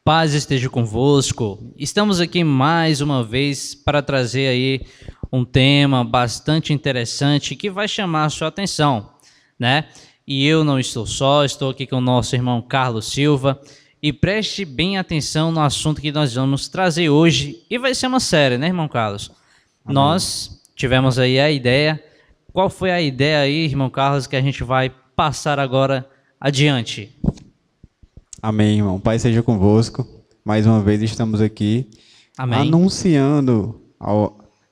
Paz esteja convosco. Estamos aqui mais uma vez para trazer aí um tema bastante interessante que vai chamar a sua atenção, né? E eu não estou só, estou aqui com o nosso irmão Carlos Silva. E preste bem atenção no assunto que nós vamos trazer hoje. E vai ser uma série, né, irmão Carlos? Amém. Nós tivemos aí a ideia. Qual foi a ideia aí, irmão Carlos, que a gente vai passar agora adiante? Amém, irmão. Pai seja convosco. Mais uma vez estamos aqui Amém. anunciando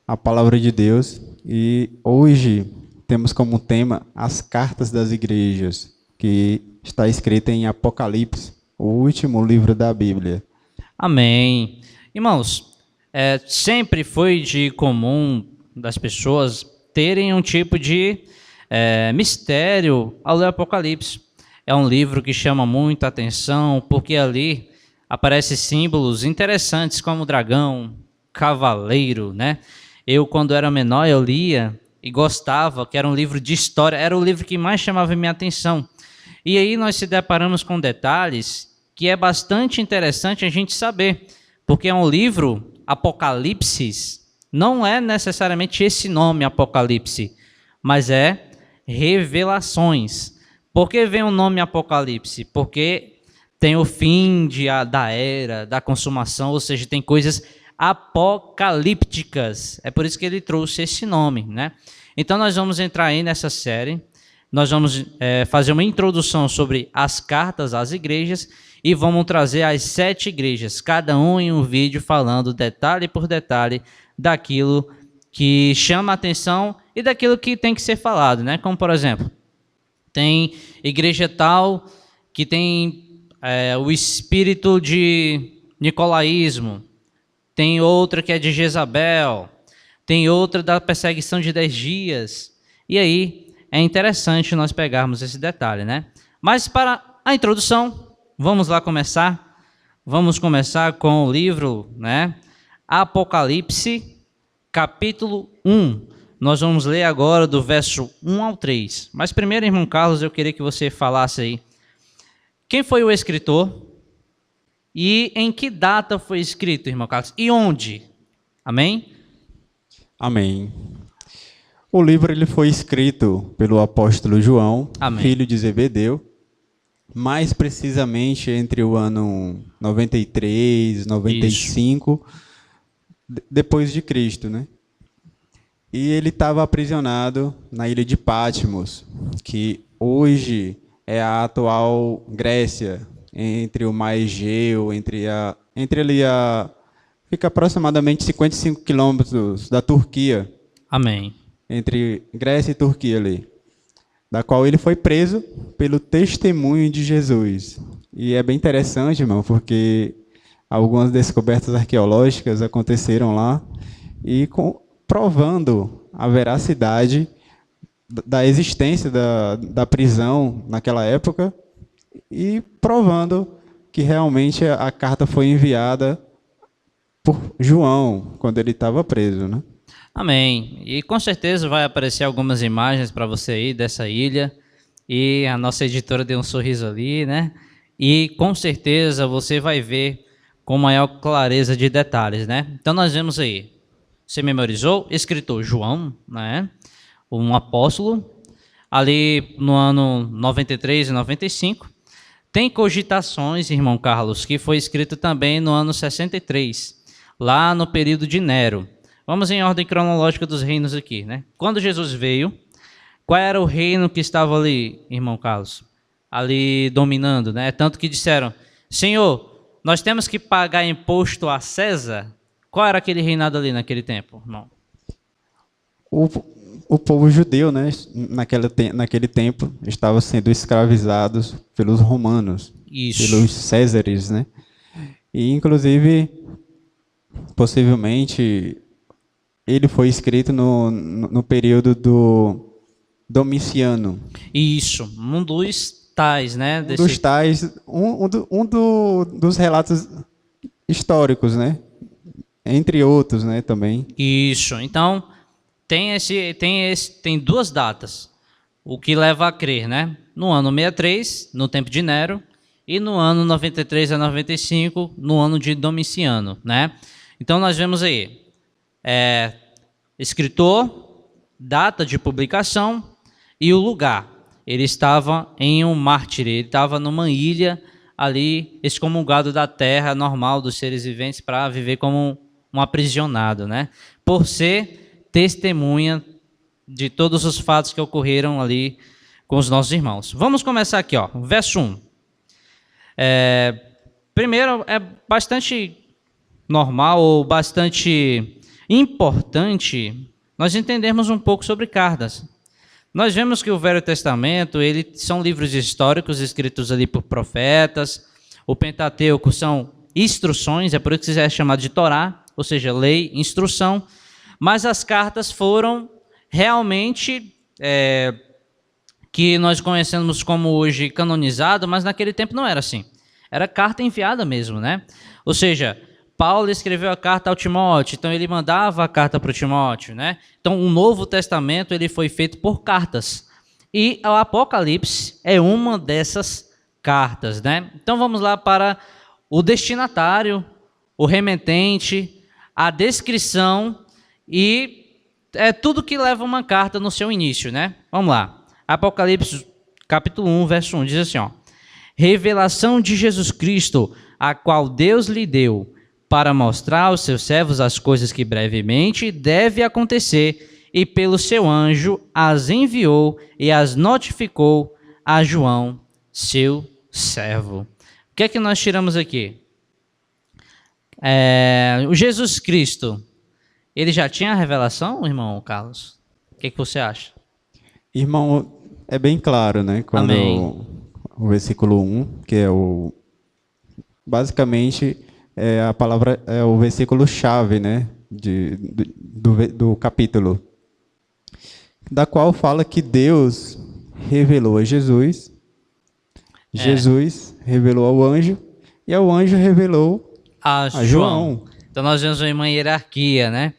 a palavra de Deus. E hoje temos como tema as cartas das igrejas, que está escrita em Apocalipse, o último livro da Bíblia. Amém. Irmãos, sempre foi de comum das pessoas terem um tipo de mistério ao ler Apocalipse. É um livro que chama muita atenção, porque ali aparecem símbolos interessantes como dragão, cavaleiro, né? Eu, quando era menor, eu lia e gostava, que era um livro de história, era o livro que mais chamava minha atenção. E aí nós se deparamos com detalhes que é bastante interessante a gente saber, porque é um livro, Apocalipse, não é necessariamente esse nome, Apocalipse, mas é Revelações. Por que vem o nome Apocalipse? Porque tem o fim da era, da consumação, ou seja, tem coisas apocalípticas. É por isso que ele trouxe esse nome, né? Então nós vamos entrar aí nessa série, nós vamos fazer uma introdução sobre as cartas às igrejas e vamos trazer as 7 igrejas, cada um em um vídeo falando detalhe por detalhe daquilo que chama a atenção e daquilo que tem que ser falado, né? Como por exemplo, tem igreja tal que tem o espírito de nicolaísmo, tem outra que é de Jezabel, tem outra da perseguição de 10 dias. E aí é interessante nós pegarmos esse detalhe, né? Mas para a introdução, vamos lá começar. Vamos começar com o livro, né? Apocalipse, capítulo 1. Nós vamos ler agora do verso 1 ao 3. Mas primeiro, irmão Carlos, eu queria que você falasse aí. Quem foi o escritor? E em que data foi escrito, irmão Carlos? E onde? Amém? Amém. O livro ele foi escrito pelo apóstolo João, Amém. Filho de Zebedeu, mais precisamente entre o ano 93, 95, depois de Cristo, né? E ele estava aprisionado na ilha de Patmos, que hoje é a atual Grécia, entre o mar Egeu, fica aproximadamente 55 quilômetros da Turquia. Amém. Entre Grécia e Turquia ali, da qual ele foi preso pelo testemunho de Jesus. E é bem interessante, irmão, porque algumas descobertas arqueológicas aconteceram lá e provando a veracidade da existência da prisão naquela época e provando que realmente a carta foi enviada por João quando ele estava preso, né? Amém. E com certeza vai aparecer algumas imagens para você aí dessa ilha. E a nossa editora deu um sorriso ali, né? E com certeza você vai ver com maior clareza de detalhes, né? Então nós vemos aí. Você memorizou? Escritor João, né? Um apóstolo, ali no ano 93 e 95. Tem Cogitações, irmão Carlos, que foi escrito também no ano 63, lá no período de Nero. Vamos em ordem cronológica dos reinos aqui, né? Quando Jesus veio, qual era o reino que estava ali, irmão Carlos? Ali dominando, né? Tanto que disseram, Senhor, nós temos que pagar imposto a César. Qual era aquele reinado ali naquele tempo, irmão? O povo judeu, né, naquele tempo, estava sendo escravizados pelos romanos, pelos césares, né? E, inclusive, possivelmente, ele foi escrito no período do Domiciano. Isso, um dos tais, né? Dos tais, dos relatos históricos, né? Entre outros, né, também. Isso. Então, tem duas datas, o que leva a crer, né? No ano 63, no tempo de Nero, e no ano 93 a 95, no ano de Domiciano, né? Então nós vemos aí, escritor, data de publicação e o lugar. Ele estava em um mártir, ele estava numa ilha ali, excomungado da terra normal dos seres viventes para viver como um aprisionado, né? Por ser testemunha de todos os fatos que ocorreram ali com os nossos irmãos. Vamos começar aqui, ó, verso 1. Primeiro, é bastante normal ou bastante importante nós entendermos um pouco sobre cartas. Nós vemos que o Velho Testamento, são livros históricos escritos ali por profetas. O Pentateuco são instruções, é por isso que é chamado de Torá, ou seja, lei, instrução. Mas as cartas foram realmente que nós conhecemos como hoje canonizado, mas naquele tempo não era assim. Era carta enviada mesmo, né? Ou seja, Paulo escreveu a carta ao Timóteo, então ele mandava a carta para o Timóteo, né? Então o Novo Testamento ele foi feito por cartas. E o Apocalipse é uma dessas cartas, né? Então vamos lá para o destinatário, o remetente, a descrição e tudo que leva uma carta no seu início, né? Vamos lá. Apocalipse capítulo 1, verso 1, diz assim, ó: revelação de Jesus Cristo, a qual Deus lhe deu, para mostrar aos seus servos as coisas que brevemente deve acontecer, e pelo seu anjo as enviou e as notificou a João, seu servo. O que é que nós tiramos aqui? O Jesus Cristo, ele já tinha a revelação, irmão Carlos? O que você acha? Irmão, é bem claro, né? Quando o versículo 1, que é basicamente a palavra, é o versículo-chave, né? Do capítulo, da qual fala que Deus revelou a Jesus, Jesus revelou ao anjo, e o anjo revelou a João. Então nós vemos uma hierarquia, né?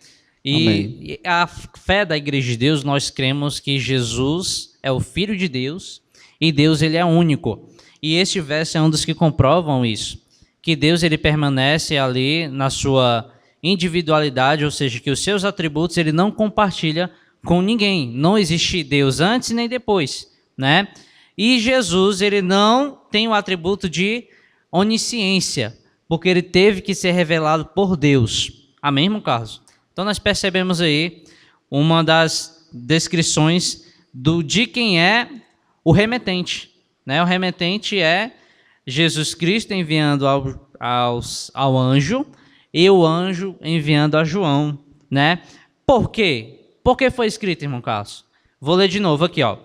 E a fé da Igreja de Deus, nós cremos que Jesus é o Filho de Deus e Deus ele é único. E este verso é um dos que comprovam isso, que Deus ele permanece ali na sua individualidade, ou seja, que os seus atributos ele não compartilha com ninguém. Não existe Deus antes nem depois, né? E Jesus ele não tem o atributo de onisciência, porque ele teve que ser revelado por Deus. Amém, irmão Carlos? Então nós percebemos aí uma das descrições de quem é o remetente, né? O remetente é Jesus Cristo enviando ao anjo e o anjo enviando a João, né? Por quê? Por que foi escrito, irmão Carlos? Vou ler de novo aqui, ó.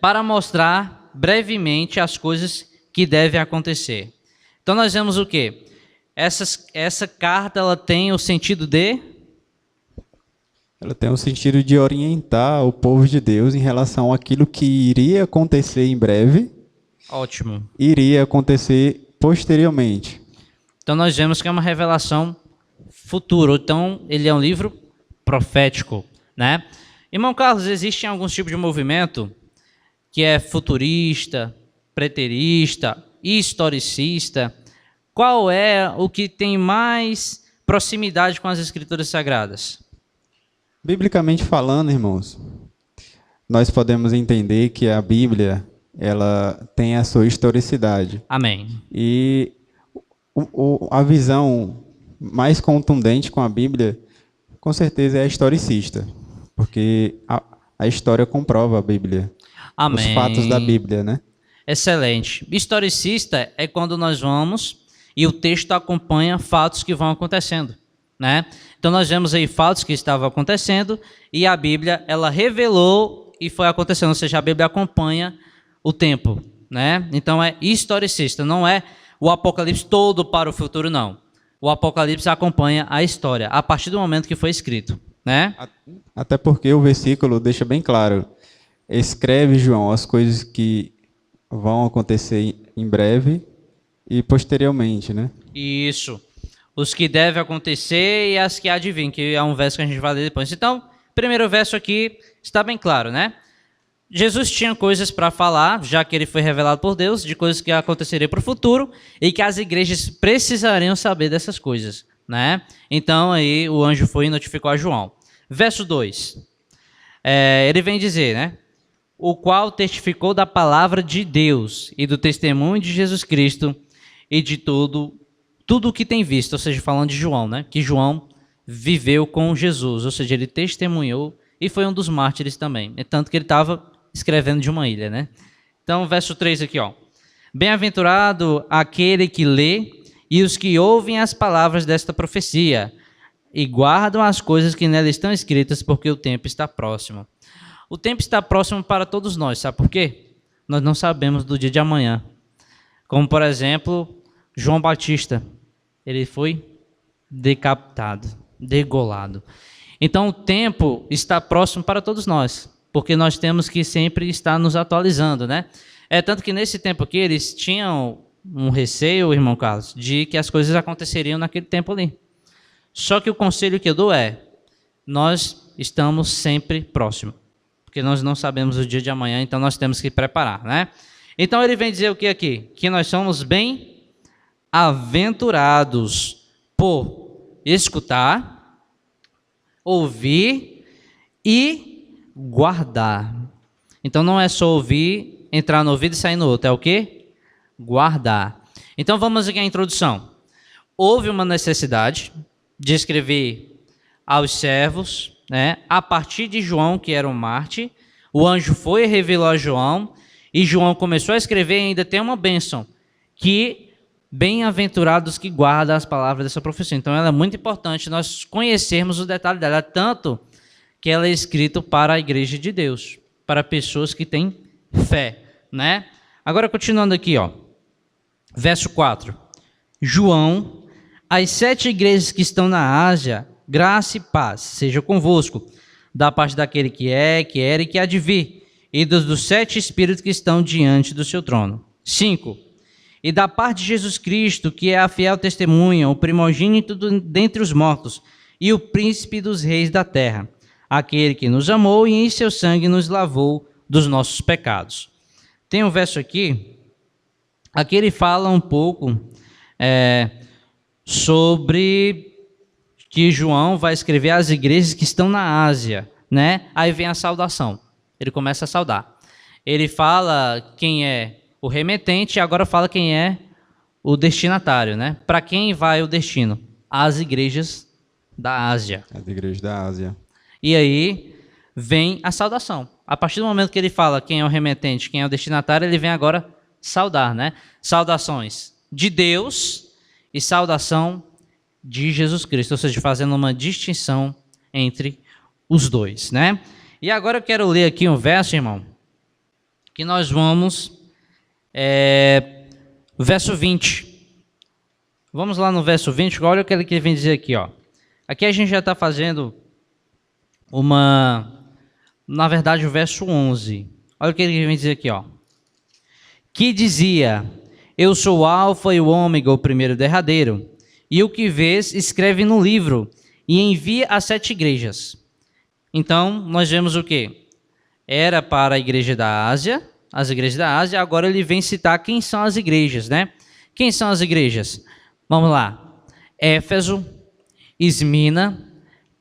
Para mostrar brevemente as coisas que devem acontecer. Então nós vemos o quê? Essa carta ela tem o sentido de? Ela tem o sentido de orientar o povo de Deus em relação àquilo que iria acontecer em breve. Ótimo. Iria acontecer posteriormente. Então nós vemos que é uma revelação futura. Então ele é um livro profético, né? Irmão Carlos, existem alguns tipos de movimento que é futurista, preterista, historicista. Qual é o que tem mais proximidade com as Escrituras Sagradas? Biblicamente falando, irmãos, nós podemos entender que a Bíblia ela tem a sua historicidade. Amém. E a visão mais contundente com a Bíblia, com certeza, é a historicista, porque a história comprova a Bíblia. Amém. Os fatos da Bíblia, né? Excelente. Historicista é quando nós vamos e o texto acompanha fatos que vão acontecendo, né? Então nós vemos aí fatos que estavam acontecendo e a Bíblia ela revelou e foi acontecendo, ou seja, a Bíblia acompanha o tempo, né? Então é historicista, não é o Apocalipse todo para o futuro, não. O Apocalipse acompanha a história a partir do momento que foi escrito, né? Até porque o versículo deixa bem claro: escreve, João, as coisas que vão acontecer em breve e posteriormente, né? Isso. Os que devem acontecer e as que há de vir, que é um verso que a gente vai ler depois. Então, primeiro verso aqui está bem claro, né? Jesus tinha coisas para falar, já que ele foi revelado por Deus, de coisas que aconteceriam para o futuro e que as igrejas precisariam saber dessas coisas, né? Então aí o anjo foi e notificou a João. Verso 2. Ele vem dizer, né? O qual testificou da palavra de Deus e do testemunho de Jesus Cristo e de tudo o que tem visto, ou seja, falando de João, né? Que João viveu com Jesus, ou seja, ele testemunhou e foi um dos mártires também. É tanto que ele estava escrevendo de uma ilha, né? Então, verso 3 aqui, ó. Bem-aventurado aquele que lê e os que ouvem as palavras desta profecia e guardam as coisas que nela estão escritas, porque o tempo está próximo. O tempo está próximo para todos nós, sabe por quê? Nós não sabemos do dia de amanhã. Como, por exemplo, João Batista. Ele foi decapitado, degolado. Então, o tempo está próximo para todos nós, porque nós temos que sempre estar nos atualizando, né? É tanto que nesse tempo aqui, eles tinham um receio, irmão Carlos, de que as coisas aconteceriam naquele tempo ali. Só que o conselho que eu dou é, nós estamos sempre próximos, porque nós não sabemos o dia de amanhã, então nós temos que preparar, né? Então ele vem dizer o que aqui? Que nós somos bem-aventurados por escutar, ouvir e guardar. Então não é só ouvir, entrar no ouvido e sair no outro, é o quê? Guardar. Então vamos aqui à introdução. Houve uma necessidade de escrever aos servos, né? A partir de João, que era um mártir, o anjo foi e revelou a João, e João começou a escrever, e ainda tem uma bênção, que bem-aventurados que guardam as palavras dessa profecia. Então ela é muito importante nós conhecermos o detalhe dela, tanto que ela é escrita para a igreja de Deus, para pessoas que têm fé, né? Agora continuando aqui, ó. Verso 4. João, as 7 igrejas que estão na Ásia, graça e paz seja convosco, da parte daquele que é, que era e que há de vir, e dos 7 espíritos que estão diante do seu trono. 5. E da parte de Jesus Cristo, que é a fiel testemunha, o primogênito dentre os mortos, e o príncipe dos reis da terra, aquele que nos amou e em seu sangue nos lavou dos nossos pecados. Tem um verso aqui ele fala um pouco sobre que João vai escrever às igrejas que estão na Ásia, né? Aí vem a saudação. Ele começa a saudar. Ele fala quem é o remetente e agora fala quem é o destinatário, né? Para quem vai o destino? As igrejas da Ásia. As igrejas da Ásia. E aí vem a saudação. A partir do momento que ele fala quem é o remetente, quem é o destinatário, ele vem agora saudar, né? Saudações de Deus e saudação de Jesus Cristo, ou seja, fazendo uma distinção entre os dois, né? E agora eu quero ler aqui um verso, irmão, que nós vamos, verso 20. Vamos lá no verso 20, olha o que ele vem dizer aqui, ó. Aqui a gente já está fazendo na verdade, o verso 11. Olha o que ele vem dizer aqui, ó. Que dizia, eu sou o alfa e o ômega, o primeiro e o derradeiro. E o que vês, escreve no livro e envia às 7 igrejas. Então, nós vemos o quê? Era para a igreja da Ásia, as igrejas da Ásia, agora ele vem citar quem são as igrejas, né? Quem são as igrejas? Vamos lá. Éfeso, Esmina,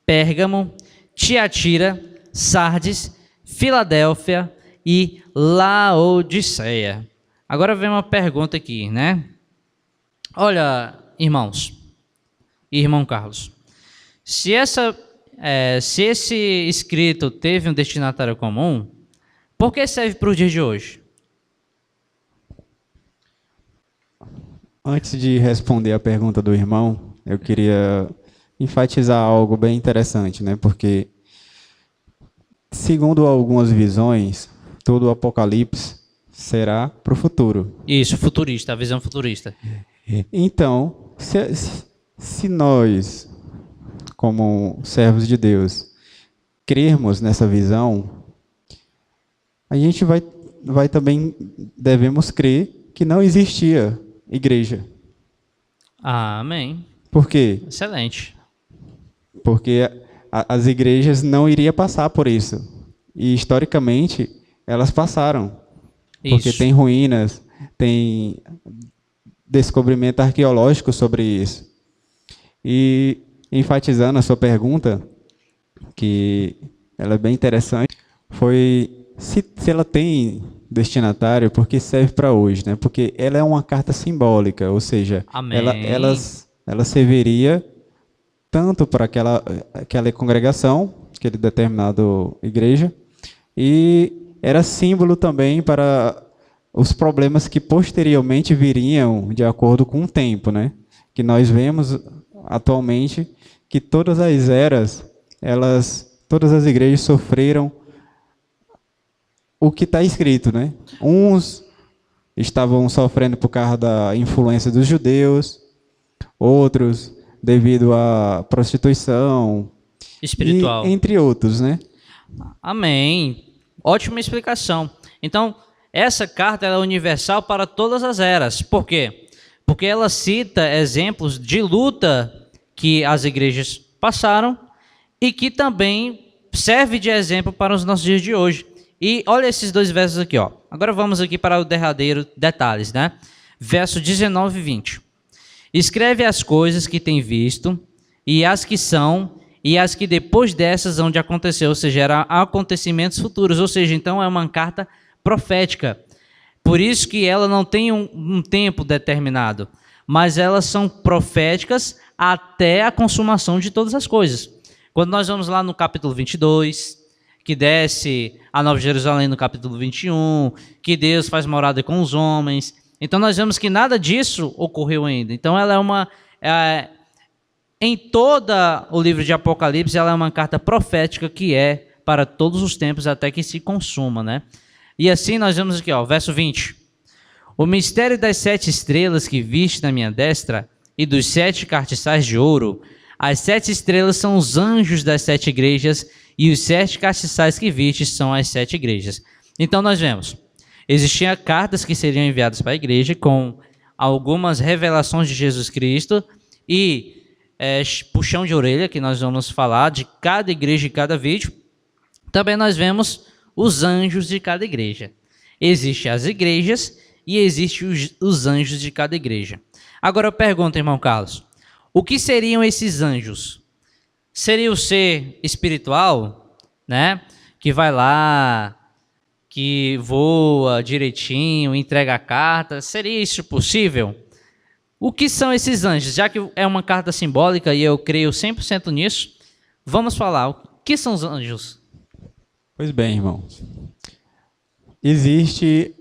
Pérgamo, Tiatira, Sardes, Filadélfia e Laodiceia. Agora vem uma pergunta aqui, né? Olha, irmãos e irmão Carlos, se esse escrito teve um destinatário comum, por que serve para o dia de hoje? Antes de responder a pergunta do irmão, eu queria enfatizar algo bem interessante, né? Porque, segundo algumas visões, todo o Apocalipse será para o futuro. Isso, futurista, a visão futurista. Então, se nós, como servos de Deus, crermos nessa visão, a gente vai também, devemos crer que não existia igreja. Amém. Por quê? Excelente. Porque as igrejas não iriam passar por isso. E, historicamente, elas passaram. Porque Isso. tem ruínas, tem descobrimento arqueológico sobre isso. E enfatizando a sua pergunta, que ela é bem interessante, foi se ela tem destinatário, porque serve para hoje, né? Porque ela é uma carta simbólica, ou seja, Amém. ela serviria tanto para aquela congregação, aquele determinado igreja, e era símbolo também para os problemas que posteriormente viriam de acordo com o tempo, né? Que nós vemos atualmente que todas as eras, todas as igrejas sofreram o que está escrito, né? Uns estavam sofrendo por causa da influência dos judeus, outros devido à prostituição, Espiritual. e entre outros, né? Amém. Ótima explicação. Então, essa carta ela é universal para todas as eras. Por quê? Porque ela cita exemplos de luta que as igrejas passaram e que também serve de exemplo para os nossos dias de hoje. E olha esses dois versos aqui, ó. Agora vamos aqui para o derradeiro detalhes, né? Verso 19 e 20. Escreve as coisas que tem visto, e as que são, e as que depois dessas hão de acontecer, ou seja, eram acontecimentos futuros, ou seja, então é uma carta profética. Por isso que ela não tem um tempo determinado, mas elas são proféticas até a consumação de todas as coisas. Quando nós vamos lá no capítulo 22, que desce a Nova Jerusalém no capítulo 21, que Deus faz morada com os homens. Então nós vemos que nada disso ocorreu ainda. Então ela é uma... em todo o livro de Apocalipse, ela é uma carta profética que é para todos os tempos até que se consuma, né? E assim nós vemos aqui, ó, verso 20. O mistério das 7 estrelas que viste na minha destra e dos 7 castiçais de ouro. As 7 estrelas são os anjos das 7 igrejas e os 7 castiçais que viste são as 7 igrejas. Então nós vemos, existiam cartas que seriam enviadas para a igreja com algumas revelações de Jesus Cristo e puxão de orelha, que nós vamos falar de cada igreja e cada vídeo. Também nós vemos os anjos de cada igreja. Existem as igrejas e existem os anjos de cada igreja. Agora eu pergunto, irmão Carlos, o que seriam esses anjos? Seria o ser espiritual, né? Que vai lá, que voa direitinho, entrega a carta. Seria isso possível? O que são esses anjos? Já que é uma carta simbólica e eu creio 100% nisso, vamos falar. O que são os anjos? Pois bem, irmãos. Existe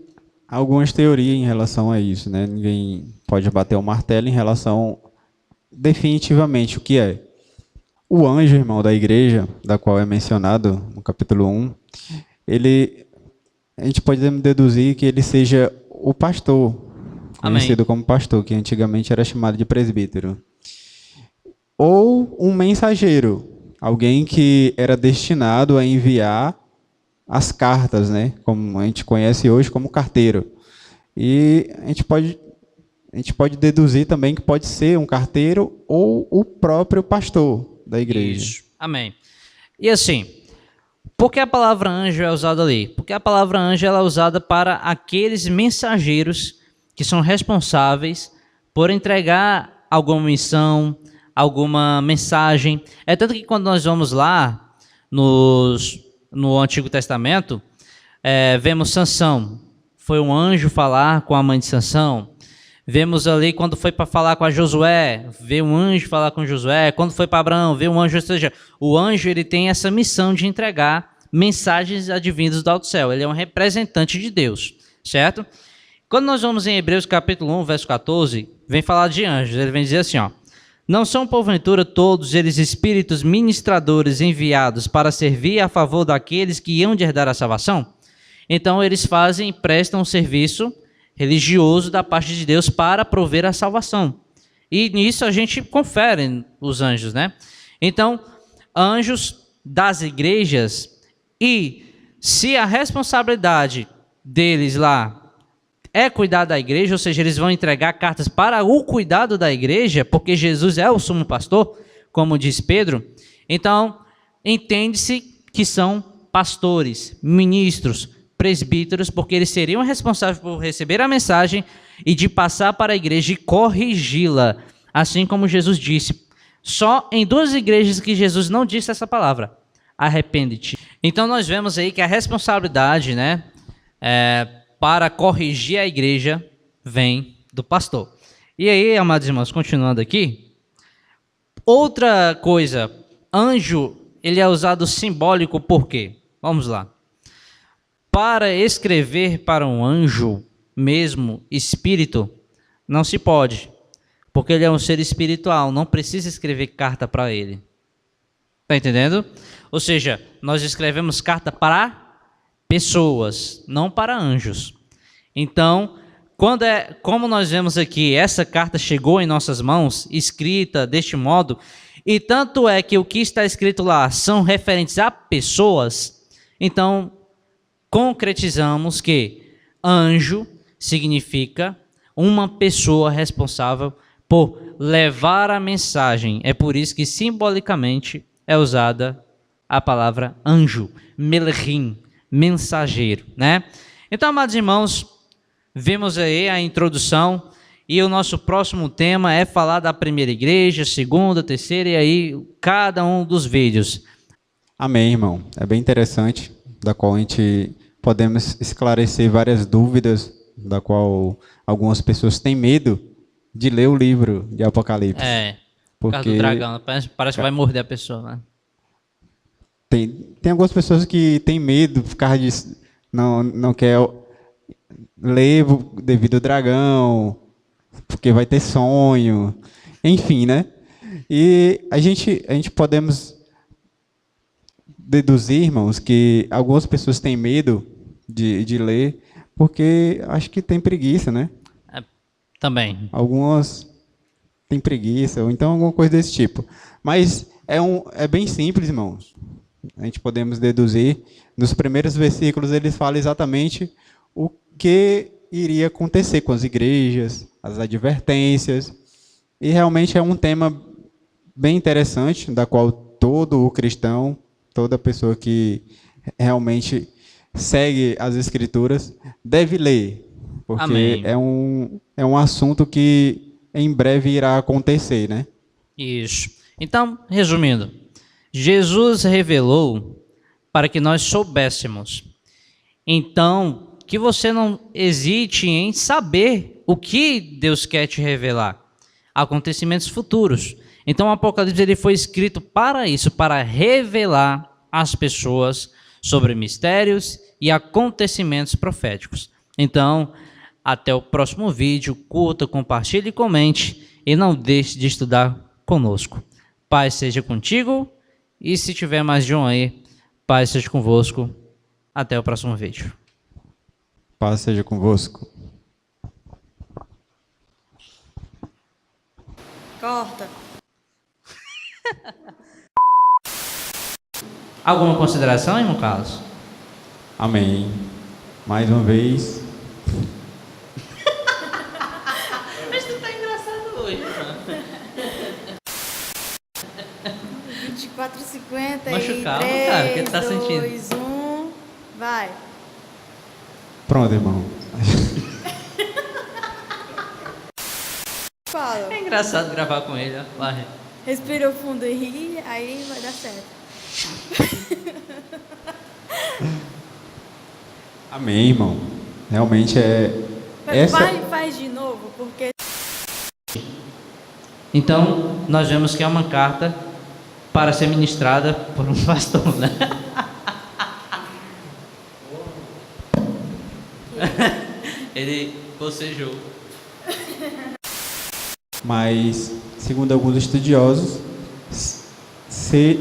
algumas teorias em relação a isso, né? Ninguém pode bater o martelo em relação definitivamente o que é. O anjo, irmão, da igreja, da qual é mencionado no capítulo 1, a gente pode deduzir que ele seja o pastor, conhecido como pastor, que antigamente era chamado de presbítero. Ou um mensageiro, alguém que era destinado a enviar as cartas, né? Como a gente conhece hoje como carteiro. E a gente pode deduzir também que pode ser um carteiro ou o próprio pastor da igreja. Isso. Amém. E assim, por que a palavra anjo é usada ali? Porque a palavra anjo ela é usada para aqueles mensageiros que são responsáveis por entregar alguma missão, alguma mensagem. É tanto que quando nós vamos lá no Antigo Testamento, vemos Sansão. Foi um anjo falar com a mãe de Sansão. Vemos ali quando foi para falar com a Josué, veio um anjo falar com Josué. Quando foi para Abraão, veio um anjo. Ou seja, o anjo ele tem essa missão de entregar mensagens advindas do alto céu. Ele é um representante de Deus, certo? Quando nós vamos em Hebreus capítulo 1, verso 14, vem falar de anjos. Ele vem dizer assim, ó: não são porventura todos eles espíritos ministradores enviados para servir a favor daqueles que hão de herdar a salvação? Então eles prestam um serviço religioso da parte de Deus para prover a salvação. E nisso a gente confere os anjos, né? Então, anjos das igrejas, e se a responsabilidade deles lá é cuidar da igreja, ou seja, eles vão entregar cartas para o cuidado da igreja, porque Jesus é o sumo pastor, como diz Pedro, então entende-se que são pastores, ministros, presbíteros, porque eles seriam responsáveis por receber a mensagem e de passar para a igreja e corrigi-la, assim como Jesus disse. Só em 2 igrejas que Jesus não disse essa palavra: arrepende-te. Então nós vemos aí que a responsabilidade, né, para corrigir a igreja vem do pastor. E aí, amados irmãos, continuando aqui, outra coisa, anjo, ele é usado simbólico por quê? Vamos lá. Para escrever para um anjo, mesmo espírito, não se pode, porque ele é um ser espiritual, não precisa escrever carta para ele. Está entendendo? Ou seja, nós escrevemos carta para pessoas, não para anjos. Então, como nós vemos aqui, essa carta chegou em nossas mãos, escrita deste modo, e tanto é que o que está escrito lá são referentes a pessoas, então concretizamos que anjo significa uma pessoa responsável por levar a mensagem. É por isso que simbolicamente é usada a palavra anjo, melchim, mensageiro, né? Então, amados irmãos, vimos aí a introdução e o nosso próximo tema é falar da primeira igreja, segunda, terceira e aí cada um dos vídeos. Amém, irmão. É bem interessante, da qual a gente podemos esclarecer várias dúvidas, da qual algumas pessoas têm medo de ler o livro de Apocalipse. Por causa do dragão, parece que vai morder a pessoa, né? Tem algumas pessoas que têm medo, por causa disso, não quer ler devido ao dragão, porque vai ter sonho, enfim, né? E a gente podemos deduzir, irmãos, que algumas pessoas têm medo de ler, porque acho que tem preguiça, né? Também. Algumas têm preguiça, ou então alguma coisa desse tipo. Mas é bem simples, irmãos. A gente podemos deduzir. Nos primeiros versículos, eles falam exatamente o que iria acontecer com as igrejas, as advertências. E realmente é um tema bem interessante, da qual todo o cristão, toda pessoa que realmente segue as Escrituras deve ler. Porque Amém. é um assunto que em breve irá acontecer, né? Isso. Então, resumindo, Jesus revelou para que nós soubéssemos. Então, que você não hesite em saber o que Deus quer te revelar. Acontecimentos futuros. Então, o Apocalipse ele foi escrito para isso, para revelar às pessoas sobre mistérios e acontecimentos proféticos. Então, até o próximo vídeo, curta, compartilhe e comente, e não deixe de estudar conosco. Paz seja contigo, e se tiver mais de um aí, paz seja convosco. Até o próximo vídeo. Paz seja convosco. Corta. Alguma consideração, irmão Carlos? Amém. Mais uma vez. Mas tu tá engraçado hoje, mano. 24h50 Machucado, e cara, o que 3, tu tá sentindo? 2, 1, vai. Pronto, irmão. Fala. É engraçado gravar com ele, ó. Vai. Respira fundo e ri, aí vai dar certo. Amém, irmão. Realmente Faz de novo, porque... Então, nós vemos que é uma carta para ser ministrada por um pastor, né? Ele bocejou. Mas, segundo alguns estudiosos, ser